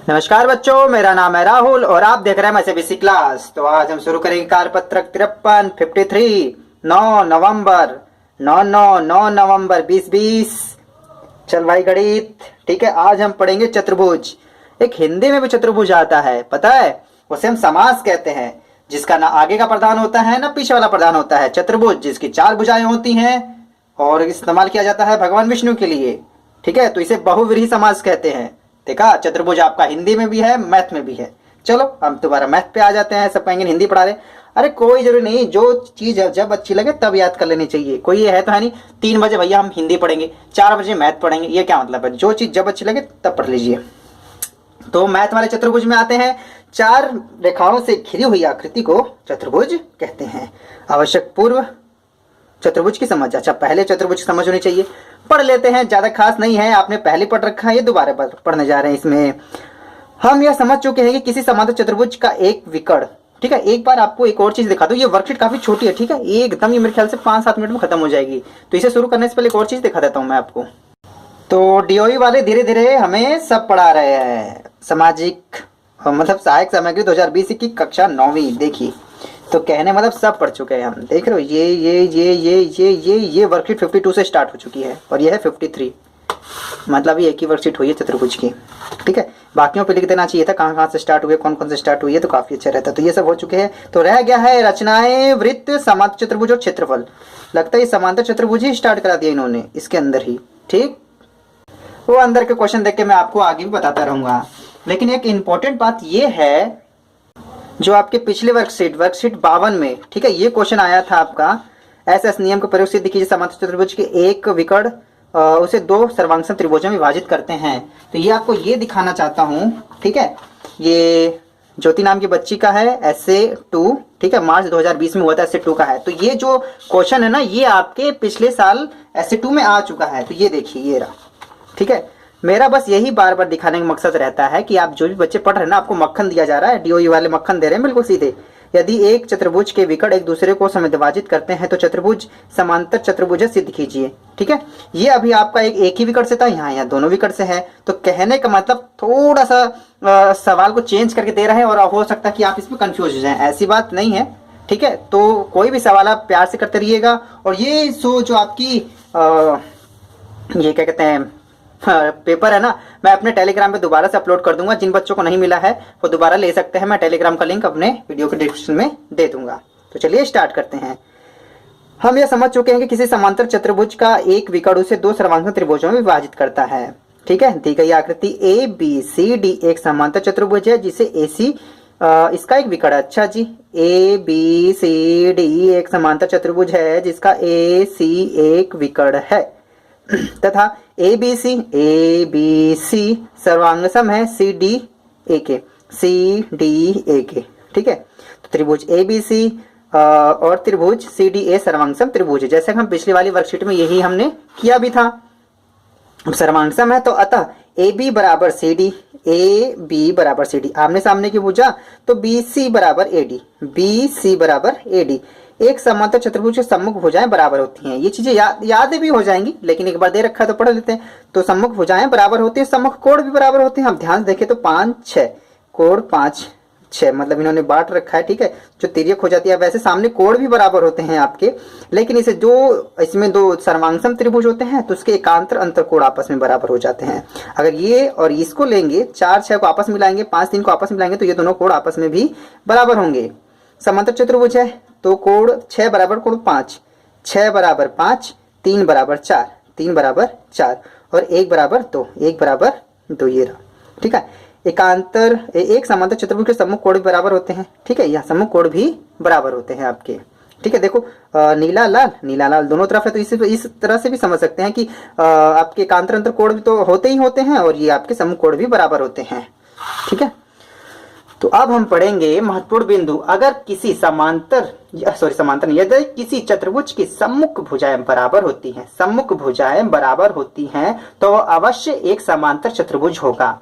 नमस्कार बच्चों, मेरा नाम है राहुल और आप देख रहे हैं MSABC क्लास। तो आज हम शुरू करेंगे कार्यपत्रक 53 53 9 नवंबर 9 नवंबर 2020। चल भाई गणित, ठीक है। आज हम पढ़ेंगे चतुर्भुज। एक हिंदी में भी चतुर्भुज आता है, पता है, उसे हम समास कहते हैं, जिसका ना आगे का प्रधान होता है ना पीछे वाला प्रधान होता है। चतुर्भुज जिसकी 4 भुजाएं होती हैं और इस्तेमाल किया जाता है भगवान विष्णु के लिए, ठीक है। तो इसे बहुव्रीहि समास कहते हैं। देखा, चतुर्भुज आपका हिंदी में भी है, मैथ में भी है। चलो हम दोबारा मैथ पे आ जाते हैं। सब कहेंगे हिंदी पढ़ा रहे, अरे कोई जरूरी नहीं, जो चीज जब अच्छी लगे तब याद कर लेनी चाहिए। कोई ये है तो है नहीं 3 बजे भैया हम हिंदी पढ़ेंगे, 4 बजे मैथ पढ़ेंगे, ये क्या मतलब है? जो चीज जब अच्छी लगे तब पढ़ लीजिए। तो मैथ वाले चतुर्भुज में आते हैं। 4 रेखाओं से घिरी हुई आकृति को चतुर्भुज कहते हैं। आवश्यक पूर्व चतुर्भुज की समझ। अच्छा, पहले चतुर्भुज की समझ होनी चाहिए, पढ़ लेते हैं, ज्यादा खास नहीं है, आपने पहले पढ़ रखा है, ये दोबारा पढ़ने जा रहे हैं। इसमें हम यह समझ चुके हैं कि किसी समांतर चतुर्भुज का एक विकर्ण, ठीक है। एक बार आपको एक और चीज दिखा दूं, ये वर्कशीट काफी छोटी है, ठीक है, एकदम ये मेरे ख्याल से 5-7 मिनट में खत्म हो जाएगी। तो इसे शुरू करने से पहले एक और चीज दिखा देता हूं मैं आपको। तो डीओई वाले धीरे धीरे हमें सब पढ़ा रहे हैं। सामाजिक मतलब सहायक सामग्री 2020 की कक्षा 9वीं, देखिए। तो कहने मतलब सब पढ़ चुके हैं हम, देख रहे हो, ये वर्कशीट 52 से स्टार्ट हो चुकी है और ये है 53, मतलब ये एक ही वर्कशीट हुई है चतुर्भुज की, ठीक है। बाकियों पे लिख देना चाहिए था कहाँ कहाँ से स्टार्ट हुए, कौन कौन से स्टार्ट हुई है, तो काफी अच्छा रहता। तो ये सब हो चुके हैं। तो रह गया है रचनाएं, वृत्त, समांतर चतुर्भुज और क्षेत्रफल। लगता है समांतर चतुर्भुज ही स्टार्ट करा दिया इन्होंने इसके अंदर ही, ठीक। वो अंदर के क्वेश्चन देख के मैं आपको आगे भी बताता रहूंगा। लेकिन एक इंपॉर्टेंट बात ये है, जो आपके पिछले वर्कशीट 52 में, ठीक है, ये क्वेश्चन आया था आपका। एस नियम के प्रयोग से देखिए, समांतर चतुर्भुज के एक विकर्ण उसे 2 सर्वांगसम त्रिभुजों में विभाजित करते हैं। तो ये आपको ये दिखाना चाहता हूँ, ठीक है। ये ज्योति नाम की बच्ची का है, SA2, ठीक है, मार्च 2020 में हुआ था, SA2 का है। तो ये जो क्वेश्चन है ना, ये आपके पिछले साल SA2 में आ चुका है। तो ये देखिए, ये रहा, ठीक है। मेरा बस यही बार बार दिखाने का मकसद रहता है कि आप जो भी बच्चे पढ़ रहे हैं ना, आपको मक्खन दिया जा रहा है, डीओई वाले मक्खन दे रहे हैं बिल्कुल सीधे। यदि एक चतुर्भुज के विकर्ण एक दूसरे को समविभाजित करते हैं तो चतुर्भुज समांतर चतुर्भुज सिद्ध कीजिए, ठीक है। ये अभी आपका एक ही विकर्ण से था, यहाँ दोनों विकर्ण से है। तो कहने का मतलब थोड़ा सा सवाल को चेंज करके दे रहे हैं और हो सकता है कि आप इसमें कंफ्यूज हो जाए, ऐसी बात नहीं है, ठीक है। तो कोई भी सवाल आप प्यार से करते रहिएगा। और ये जो आपकी ये क्या कहते हैं पेपर है ना, मैं अपने टेलीग्राम पे दोबारा से अपलोड कर दूंगा। जिन बच्चों को नहीं मिला है वो दोबारा ले सकते हैं, मैं टेलीग्राम का लिंक अपने वीडियो के डिस्क्रिप्शन में दे दूंगा। तो चलिए स्टार्ट करते हैं। हम यह समझ चुके हैं कि किसी समांतर चतुर्भुज का एक विकर्ण उसे 2 सर्वांगसम त्रिभुजों में विभाजित करता है, ठीक है। दी गई आकृति ABCD एक समांतर चतुर्भुज है जिसे AC इसका एक विकर्ण है। अच्छा जी, ABCD एक समांतर चतुर्भुज है जिसका AC एक विकर्ण है तथा ABC सर्वांगसम है CDA के, ठीक है। तो त्रिभुज ABC और त्रिभुज CDA सर्वांगसम त्रिभुज है, जैसे हम पिछली वाली वर्कशीट में यही हमने किया भी था। सर्वांगसम है तो अतः AB बराबर CD, AB बराबर CD, आमने सामने की भुजा, तो BC बराबर AD। एक समांतर चतुर्भुज के सम्मुख भुजाएं बराबर होती हैं। ये चीजें याद भी हो जाएंगी, लेकिन एक बार दे रखा है तो पढ़ लेते हैं। तो सम्मुख भुजाएं बराबर होती है, सम्मुख कोण भी बराबर होते हैं। हम ध्यान से देखें तो 5 6 कोण 5 6, मतलब इन्होंने बांट रखा है, ठीक है। जो तिर्यक हो जाती है, वैसे सामने कोण भी बराबर होते हैं आपके, लेकिन इसे जो इसमें 2 सर्वांगसम त्रिभुज होते हैं तो उसके एकांतर अंतर कोण आपस में बराबर हो जाते हैं। अगर ये और इसको लेंगे, 4 6 को आपस में मिलाएंगे, 5 3 को आपस में मिलाएंगे, तो ये दोनों कोण आपस में भी बराबर होंगे। समांतर चतुर्भुज है तो कोण 6 बराबर कोण 5, 6 बराबर 5, 3 बराबर 4, 3 बराबर 4 और 1 बराबर 2, 1 बराबर 2, ये रहा, ठीक है। एकांतर एक समांतर चतुर्भुज के सम्मुख कोण भी बराबर होते हैं, ठीक है। यह सम्मुख कोण भी बराबर होते हैं आपके, ठीक है। देखो नीला लाल दोनों तरफ है, तो इस तरह से भी समझ सकते हैं कि आपके एकांतर अंतर कोण भी तो होते ही होते हैं और ये आपके सम्मुख कोण भी बराबर होते हैं, ठीक है। तो अब हम पढ़ेंगे महत्वपूर्ण बिंदु। अगर किसी यदि किसी चतुर्भुज की सम्मुख भुजाएं बराबर होती हैं, तो अवश्य एक समांतर चतुर्भुज होगा।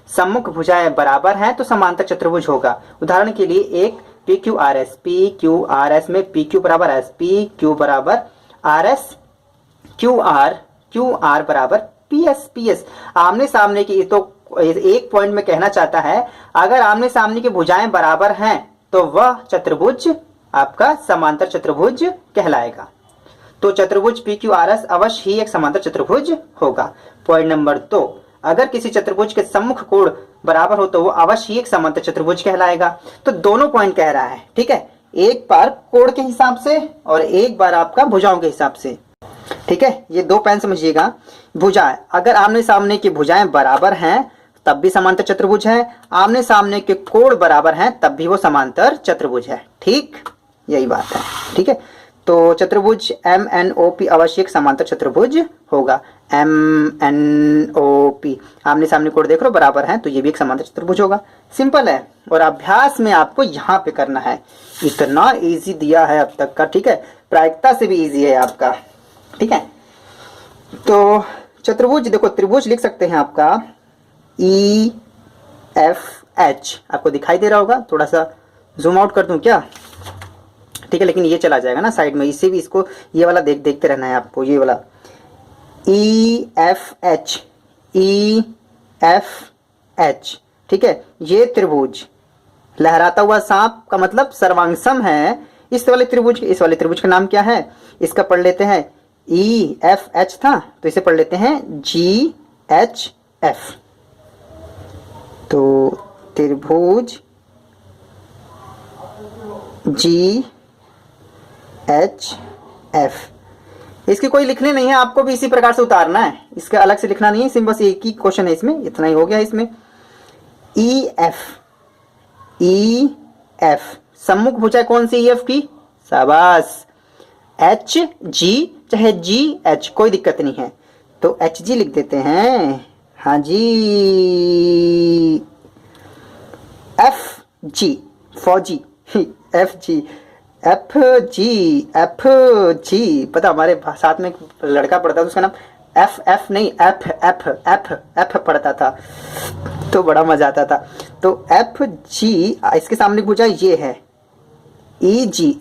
सम्मुख भुजाएं बराबर हैं तो समांतर चतुर्भुज होगा। उदाहरण के लिए एक PQRS में PQ बराबर S, PQ बराबर RS, QR बराबर PS। आमने सामने की तो एक पॉइंट में कहना चाहता है, अगर आमने सामने की भुजाएं बराबर हैं तो वह चतुर्भुज आपका समांतर चतुर्भुज कहलाएगा। तो चतुर्भुज PQRS अवश्य ही एक समांतर चतुर्भुज होगा। पॉइंट नंबर 2, अगर किसी चतुर्भुज के सम्मुख कोण बराबर हो तो वो अवश्य ही एक समांतर चतुर्भुज कहलाएगा। तो दोनों पॉइंट कह रहा है, ठीक है, एक बार कोण के हिसाब से और एक बार आपका भुजाओं के हिसाब से, ठीक है। ये दो पॉइंट समझिएगा। भुजाएं, अगर आमने सामने की भुजाएं बराबर हैं तब भी समांतर चतुर्भुज है, आमने सामने के कोण बराबर हैं तब भी वो समांतर चतुर्भुज है, ठीक, यही बात है, ठीक है। तो चतुर्भुज MNOP अवश्य एक समांतर चतुर्भुज होगा। MNOP, आमने सामने कोण देख लो बराबर हैं तो ये भी एक समांतर चतुर्भुज होगा। सिंपल है, और अभ्यास में आपको यहाँ पे करना है। इतना इजी दिया है अब तक का, ठीक है, प्रायिकता से भी इजी है आपका, ठीक है। तो चतुर्भुज देखो, त्रिभुज लिख सकते हैं आपका EFH, आपको दिखाई दे रहा होगा, थोड़ा सा जूम आउट कर दूं क्या, ठीक है, लेकिन ये चला जाएगा ना साइड में, इससे भी इसको ये वाला देखते रहना है आपको, ये वाला EFH, EFH, ठीक है। ये त्रिभुज लहराता हुआ सांप का मतलब सर्वांगसम है। इस वाले त्रिभुज का नाम क्या है, इसका पढ़ लेते हैं, EFH था तो इसे पढ़ लेते हैं GHF। तो त्रिभुज GHF, इसकी कोई लिखने नहीं है, आपको भी इसी प्रकार से उतारना है, इसका अलग से लिखना नहीं है, सिर्फ बस एक ही क्वेश्चन है इसमें, इतना ही हो गया इसमें। EF सम्मुख भुजा कौन सी EF की, शाबाश, HG चाहे GH कोई दिक्कत नहीं है, तो HG लिख देते हैं, हाँ जी। FG फौजी, FG पता, हमारे साथ में एक लड़का पढ़ता था, उसका नाम F नहीं F पढ़ता था, तो बड़ा मजा आता था। तो FG, इसके सामने भुजा ये है, EG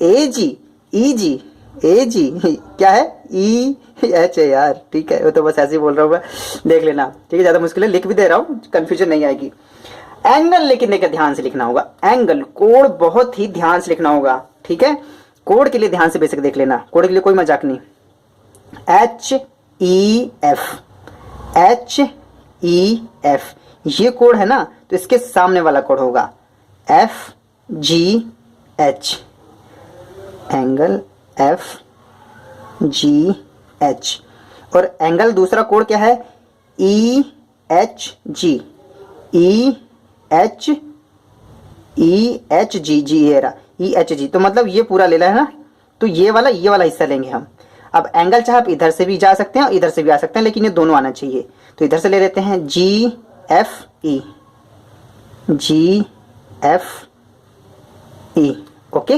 क्या है, EH है यार, ठीक है, वो तो बस ऐसे ही बोल रहा हूँ मैं, देख लेना, ठीक है, ज्यादा मुश्किल है, लिख भी दे रहा हूँ, कंफ्यूजन नहीं आएगी। एंगल लेकिन देखिए ध्यान से लिखना होगा, एंगल, कोण बहुत ही ध्यान से लिखना होगा, ठीक है। कोण के लिए ध्यान से बेसिक देख लेना, कोण के लिए कोई मजाक नहीं। HEF ये कोण है ना, तो इसके सामने वाला कोण होगा FGH, एंगल FGH। और एंगल दूसरा कोण क्या है, EHG, EHG, तो मतलब ये पूरा ले ला है ना, तो ये वाला हिस्सा लेंगे हम। अब एंगल चाहे आप इधर से भी जा सकते हैं और इधर से भी आ सकते हैं, लेकिन ये दोनों आना चाहिए, तो इधर से ले लेते हैं GFE, ओके।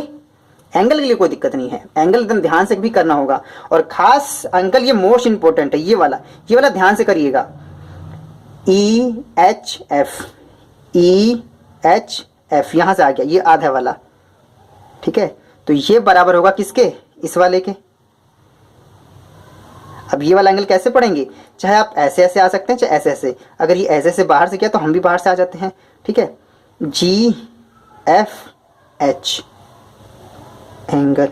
एंगल के लिए कोई दिक्कत नहीं है, एंगल एकदम ध्यान से भी करना होगा, और खास अंकल ये मोस्ट इंपोर्टेंट है, ये वाला ध्यान से करिएगा। EHF यहां से आ गया, ये आधा वाला, ठीक है, तो ये बराबर होगा किसके, इस वाले के। अब ये वाला एंगल कैसे पढ़ेंगे, चाहे आप ऐसे ऐसे आ सकते हैं चाहे ऐसे ऐसे, अगर ये ऐसे ऐसे बाहर से किया तो हम भी बाहर से आ जाते हैं, ठीक है। GFH एंगल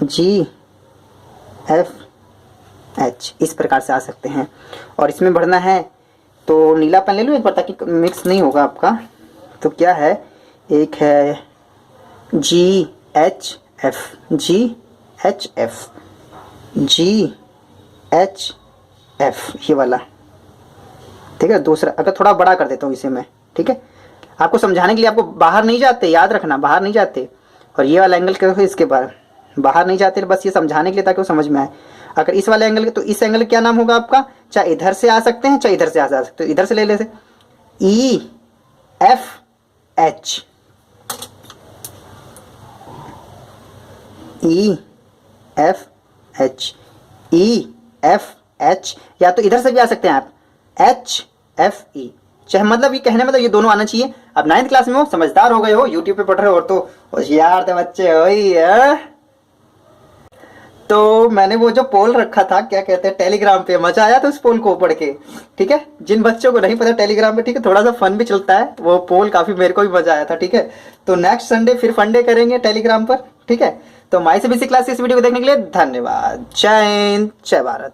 GFH इस प्रकार से आ सकते हैं, और इसमें बढ़ना है तो नीला पेन ले लो एक बार ताकि मिक्स नहीं होगा आपका। तो क्या है, एक है GHF ये वाला, ठीक है। दूसरा अगर थोड़ा बड़ा कर देता हूँ इसे मैं, ठीक है, आपको समझाने के लिए, आपको बाहर नहीं जाते, याद रखना बाहर नहीं जाते, और ये वाला एंगल क्या है इसके बाहर नहीं जाते, बस ये समझाने के लिए ताकि वो समझ में आए। अगर इस वाले एंगल के, तो इस एंगल क्या नाम होगा आपका, चाहे इधर से आ सकते हैं चाहे इधर से आ सकते हैं, तो इधर से ले लेते EFH, EFH या तो इधर से भी आ सकते हैं आप, HFE, चाहे मतलब ये कहने मतलब ये दोनों आना चाहिए। अब 9th क्लास में हो, समझदार हो गए हो, यूट्यूब पे पढ़ रहे हो, और तो होशियार थे बच्चे हो ही है। तो मैंने वो जो पोल रखा था, क्या कहते हैं, टेलीग्राम पे, मजा आया था उस पोल को पढ़ के। ठीक है, जिन बच्चों को नहीं पता टेलीग्राम पे, ठीक है, थोड़ा सा फन भी चलता है, वो पोल काफी मेरे को भी मजा आया था। ठीक है, तो नेक्स्ट संडे फिर फंडे करेंगे टेलीग्राम पर। ठीक है, तो माई से बेसिक क्लास इस वीडियो को देखने के लिए धन्यवाद। जय हिंद, जय भारत।